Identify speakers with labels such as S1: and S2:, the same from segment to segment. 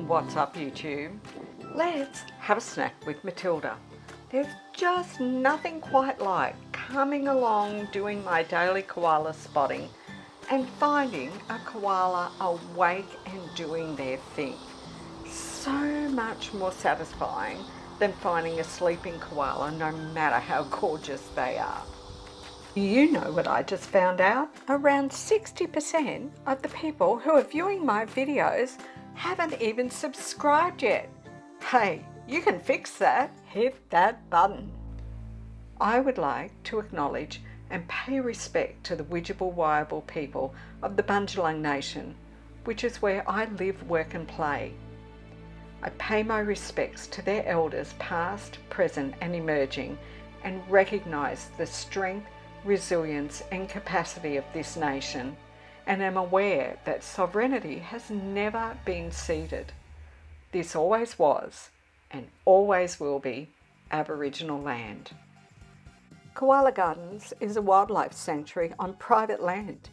S1: What's up, YouTube? Let's have a snack with Matilda. There's just nothing quite like coming along doing my daily koala spotting and finding a koala awake and doing their thing. So much more satisfying than finding a sleeping koala, no matter how gorgeous they are. You know what I just found out? Around 60% of the people who are viewing my videos haven't even subscribed yet. Hey, you can fix that. Hit that button. I would like to acknowledge and pay respect to the Widjabul Waiable people of the Bundjalung Nation, which is where I live, work and play. I pay my respects to their elders past, present and emerging, and recognise the strength, resilience and capacity of this nation, and am aware that sovereignty has never been ceded. This always was and always will be Aboriginal land. Koala Gardens is a wildlife sanctuary on private land.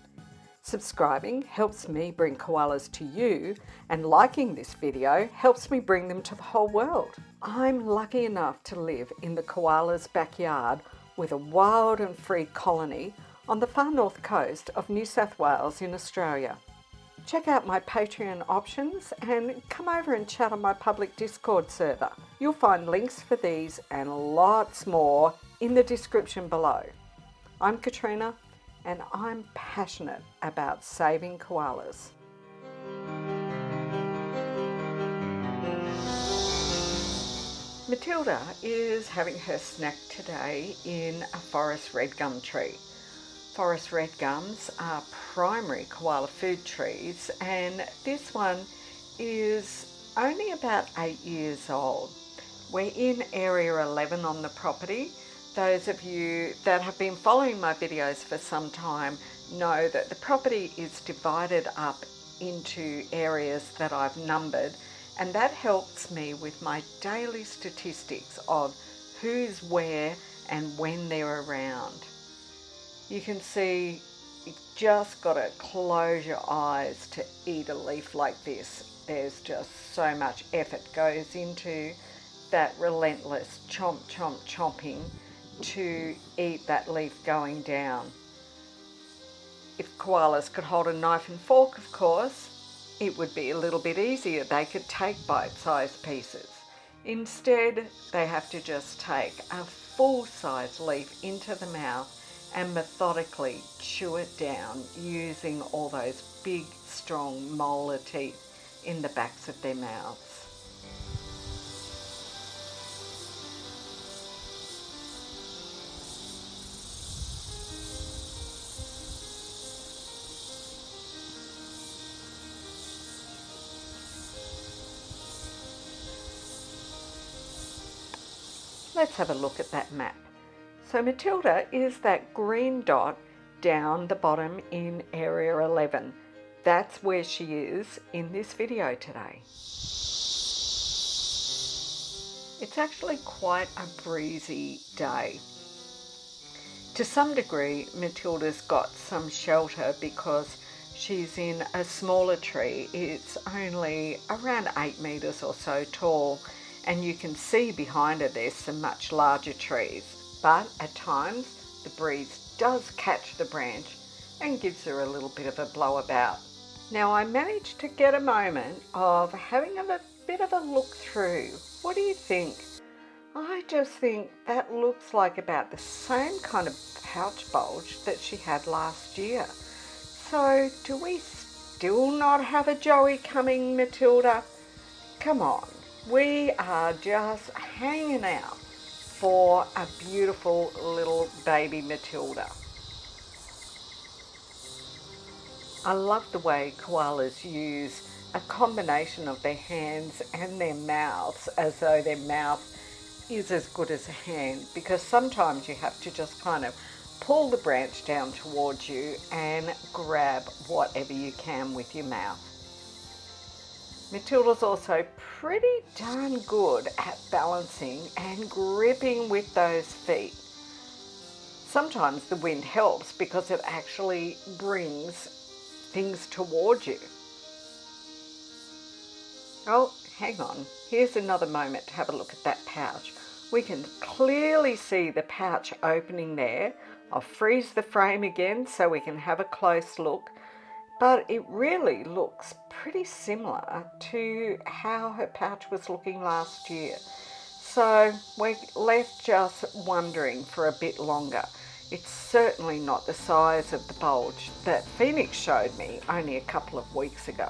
S1: Subscribing helps me bring koalas to you, and liking this video helps me bring them to the whole world. I'm lucky enough to live in the koala's backyard with a wild and free colony on the far north coast of New South Wales in Australia. Check out my Patreon options and come over and chat on my public Discord server. You'll find links for these and lots more in the description below. I'm Katrina and I'm passionate about saving koalas. Matilda is having her snack today in a forest red gum tree. Forest red gums are primary koala food trees, and this one is only about 8 years old. We're in Area 11 on the property. Those of you that have been following my videos for some time know that the property is divided up into areas that I've numbered, and that helps me with my daily statistics of who's where and when they're around. You can see you just got to close your eyes to eat a leaf like this. There's just so much effort goes into that relentless chomp, chomp, chomping to eat that leaf going down. If koalas could hold a knife and fork, of course, it would be a little bit easier. They could take bite-sized pieces. Instead, they have to just take a full-size leaf into the mouth and methodically chew it down using all those big, strong molar teeth in the backs of their mouths. Let's have a look at that map. So Matilda is that green dot down the bottom in Area 11. That's where she is in this video today. It's actually quite a breezy day. To some degree, Matilda's got some shelter because she's in a smaller tree. It's only around 8 meters or so tall, and you can see behind her there's some much larger trees. But at times the breeze does catch the branch and gives her a little bit of a blowabout. Now I managed to get a moment of having a bit of a look through. What do you think? I just think that looks like about the same kind of pouch bulge that she had last year. So do we still not have a Joey coming, Matilda? Come on, we are just hanging out for a beautiful little baby Matilda. I love the way koalas use a combination of their hands and their mouths, as though their mouth is as good as a hand, because sometimes you have to just kind of pull the branch down towards you and grab whatever you can with your mouth. Matilda's also pretty darn good at balancing and gripping with those feet. Sometimes the wind helps because it actually brings things towards you. Oh, hang on, here's another moment to have a look at that pouch. We can clearly see the pouch opening there. I'll freeze the frame again so we can have a close look. But it really looks pretty similar to how her pouch was looking last year. So we're left just wondering for a bit longer. It's certainly not the size of the bulge that Phoenix showed me only a couple of weeks ago.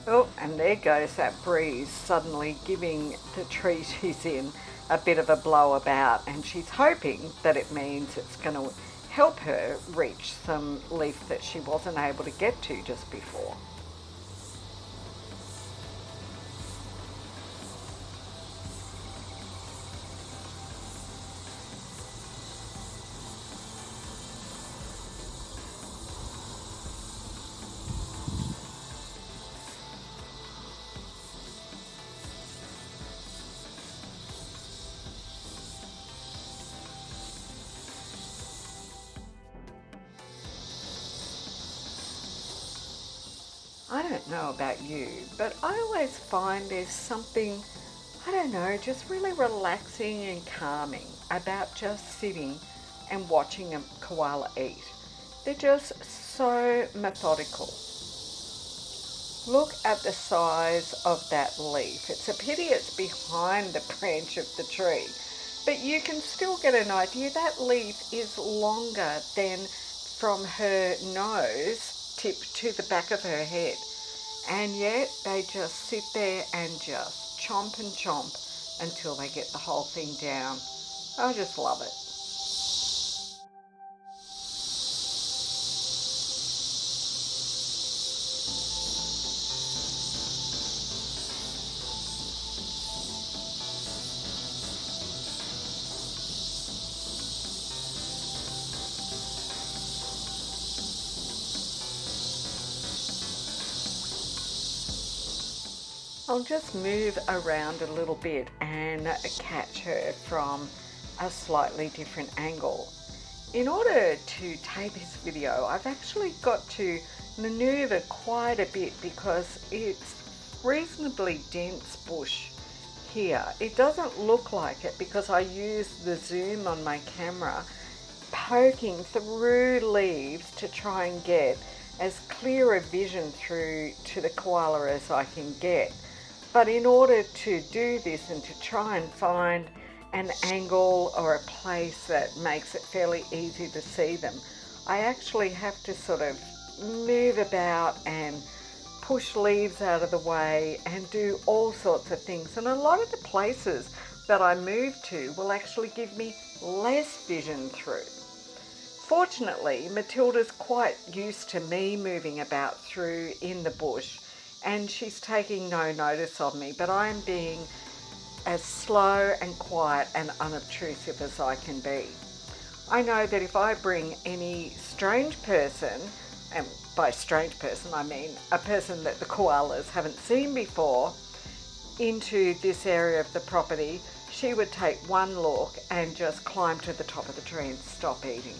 S1: Oh, and there goes that breeze suddenly giving the tree she's in a bit of a blow about, and she's hoping that it means it's going to help her reach some leaf that she wasn't able to get to just before. I don't know about you, but I always find there's something, I don't know, just really relaxing and calming about just sitting and watching a koala eat. They're just so methodical. Look at the size of that leaf. It's a pity it's behind the branch of the tree, but you can still get an idea that leaf is longer than from her nose tip to the back of her head. And yet they just sit there and just chomp and chomp until they get the whole thing down. I just love it. I'll just move around a little bit and catch her from a slightly different angle. In order to take this video, I've actually got to maneuver quite a bit because it's reasonably dense bush here. It doesn't look like it because I use the zoom on my camera, poking through leaves to try and get as clear a vision through to the koala as I can get. But in order to do this and to try and find an angle or a place that makes it fairly easy to see them, I actually have to sort of move about and push leaves out of the way and do all sorts of things. And a lot of the places that I move to will actually give me less vision through. Fortunately, Matilda's quite used to me moving about through in the bush, and she's taking no notice of me, but I'm being as slow and quiet and unobtrusive as I can be. I know that if I bring any strange person, and by strange person I mean a person that the koalas haven't seen before, into this area of the property, she would take one look and just climb to the top of the tree and stop eating.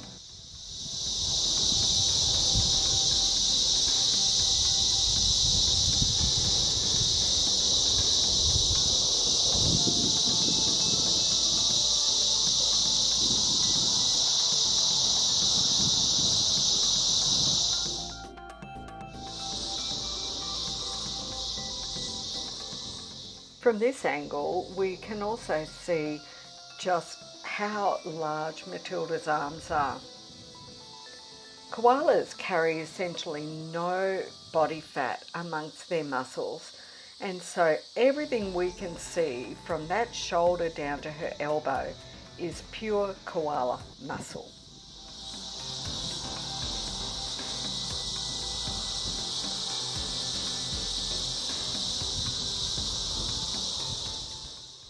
S1: From this angle, we can also see just how large Matilda's arms are. Koalas carry essentially no body fat amongst their muscles, and so everything we can see from that shoulder down to her elbow is pure koala muscle.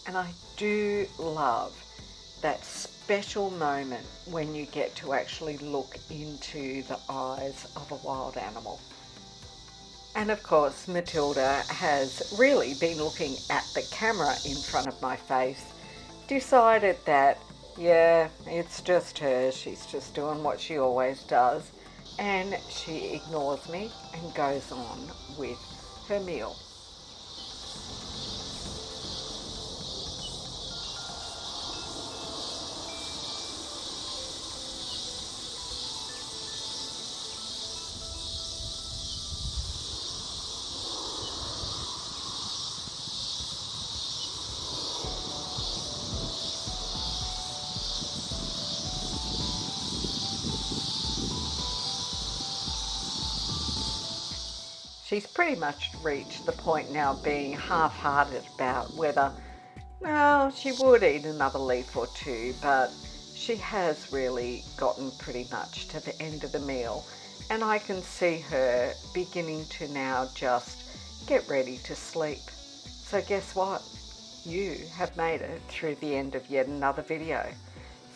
S1: And I do love that special moment when you get to actually look into the eyes of a wild animal. And of course, Matilda has really been looking at the camera in front of my face, decided that, yeah, it's just her, she's just doing what she always does, and she ignores me and goes on with her meal. She's pretty much reached the point now of being half-hearted about whether, well, she would eat another leaf or two, but she has really gotten pretty much to the end of the meal, and I can see her beginning to now just get ready to sleep. So guess what? You have made it through the end of yet another video.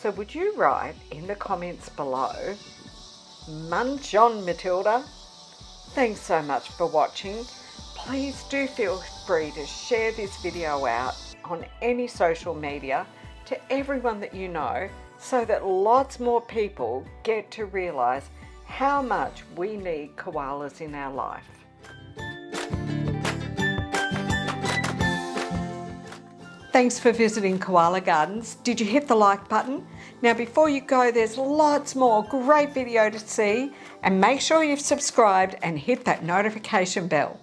S1: So would you write in the comments below, munch on, Matilda? Thanks so much for watching. Please do feel free to share this video out on any social media to everyone that you know, so that lots more people get to realise how much we need koalas in our life. Thanks for visiting Koala Gardens. Did you hit the like button? Now before you go, there's lots more great video to see, and make sure you've subscribed and hit that notification bell.